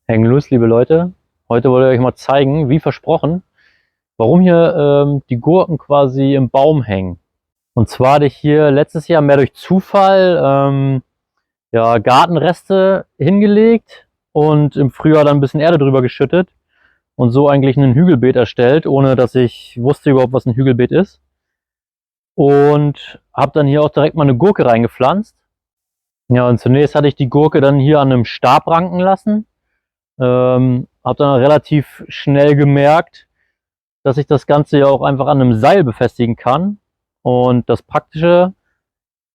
Hängen los, liebe Leute. Heute wollte ich euch mal zeigen, wie versprochen, warum hier die Gurken quasi im Baum hängen. Und zwar hatte ich hier letztes Jahr mehr durch Zufall ja, Gartenreste hingelegt und im Frühjahr dann ein bisschen Erde drüber geschüttet und so eigentlich ein Hügelbeet erstellt, ohne dass ich wusste überhaupt, was ein Hügelbeet ist. Und habe dann hier auch direkt mal eine Gurke reingepflanzt. Ja, und zunächst hatte ich die Gurke dann hier an einem Stab ranken lassen. Habe dann relativ schnell gemerkt, dass ich das Ganze ja auch einfach an einem Seil befestigen kann. Und das Praktische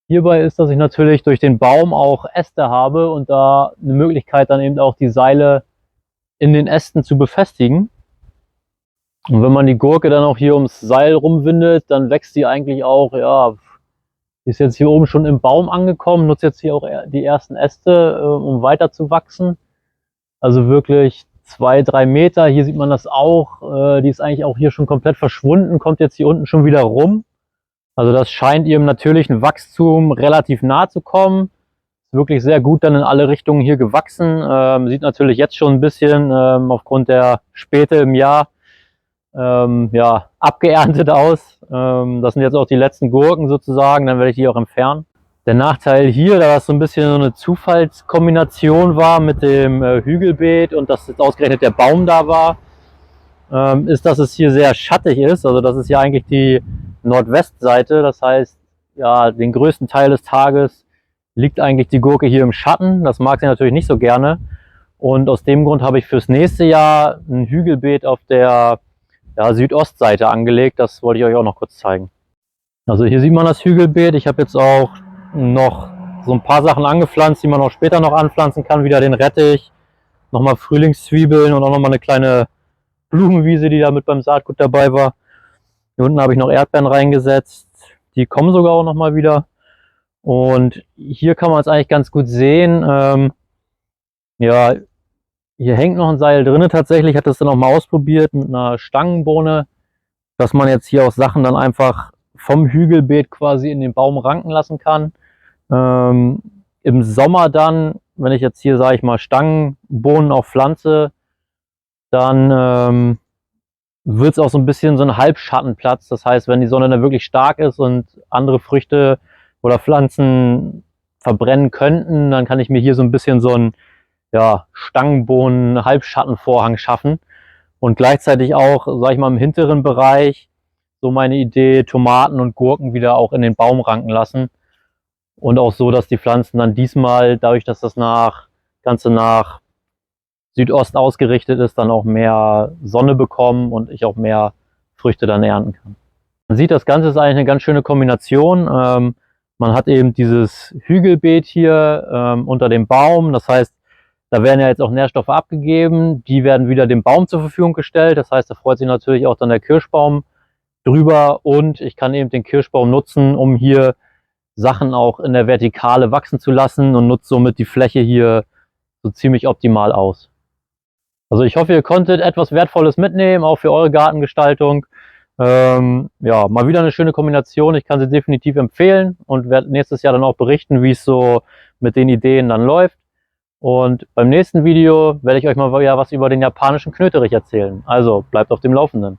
hierbei ist, dass ich natürlich durch den Baum auch Äste habe und da eine Möglichkeit dann eben auch die Seile in den Ästen zu befestigen. Und wenn man die Gurke dann auch hier ums Seil rumwindet, dann wächst sie eigentlich auch, ja, ist jetzt hier oben schon im Baum angekommen, nutzt jetzt hier auch die ersten Äste, um weiter zu wachsen. Also wirklich 2, 3 Meter. Hier sieht man das auch. Die ist eigentlich auch hier schon komplett verschwunden, kommt jetzt hier unten schon wieder rum. Also das scheint ihrem natürlichen Wachstum relativ nah zu kommen. Ist wirklich sehr gut dann in alle Richtungen hier gewachsen. Sieht natürlich jetzt schon ein bisschen aufgrund der Späte im Jahr ja, abgeerntet aus. Das sind jetzt auch die letzten Gurken sozusagen, dann werde ich die auch entfernen. Der Nachteil hier, da das so ein bisschen so eine Zufallskombination war mit dem Hügelbeet und dass jetzt ausgerechnet der Baum da war, ist, dass es hier sehr schattig ist. Also das ist ja eigentlich die Nordwestseite. Das heißt, ja, den größten Teil des Tages liegt eigentlich die Gurke hier im Schatten. Das mag sie natürlich nicht so gerne. Und aus dem Grund habe ich fürs nächste Jahr ein Hügelbeet auf der Südostseite angelegt. Das wollte ich euch auch noch kurz zeigen. Also hier sieht man das Hügelbeet. Ich habe jetzt auch noch so ein paar Sachen angepflanzt, die man auch später noch anpflanzen kann. Wieder den Rettich, nochmal Frühlingszwiebeln und auch nochmal eine kleine Blumenwiese, die da mit beim Saatgut dabei war. Hier unten habe ich noch Erdbeeren reingesetzt. Die kommen sogar auch nochmal wieder. Und hier kann man es eigentlich ganz gut sehen. Ja, hier hängt noch ein Seil drin. Tatsächlich hat das dann auch mal ausprobiert mit einer Stangenbohne, dass man jetzt hier auch Sachen dann einfach vom Hügelbeet quasi in den Baum ranken lassen kann. Im Sommer dann, wenn ich jetzt hier, sage ich mal, Stangenbohnen auch pflanze, dann wird es auch so ein bisschen so ein Halbschattenplatz. Das heißt, wenn die Sonne dann wirklich stark ist und andere Früchte oder Pflanzen verbrennen könnten, dann kann ich mir hier so ein bisschen so einen Stangenbohnen-Halbschattenvorhang schaffen. Und gleichzeitig auch, sage ich mal, im hinteren Bereich so meine Idee, Tomaten und Gurken wieder auch in den Baum ranken lassen. Und auch so, dass die Pflanzen dann diesmal, dadurch, dass das Ganze nach Südost ausgerichtet ist, dann auch mehr Sonne bekommen und ich auch mehr Früchte dann ernten kann. Man sieht, das Ganze ist eigentlich eine ganz schöne Kombination. Man hat eben dieses Hügelbeet hier unter dem Baum. Das heißt, da werden ja jetzt auch Nährstoffe abgegeben. Die werden wieder dem Baum zur Verfügung gestellt. Das heißt, da freut sich natürlich auch dann der Kirschbaum drüber. Und ich kann eben den Kirschbaum nutzen, um hier Sachen auch in der Vertikale wachsen zu lassen und nutze somit die Fläche hier so ziemlich optimal aus. Also ich hoffe, ihr konntet etwas Wertvolles mitnehmen, auch für eure Gartengestaltung. Ja, mal wieder eine schöne Kombination. Ich kann sie definitiv empfehlen und werde nächstes Jahr dann auch berichten, wie es so mit den Ideen dann läuft. Und beim nächsten Video werde ich euch mal wieder was über den japanischen Knöterich erzählen. Also bleibt auf dem Laufenden.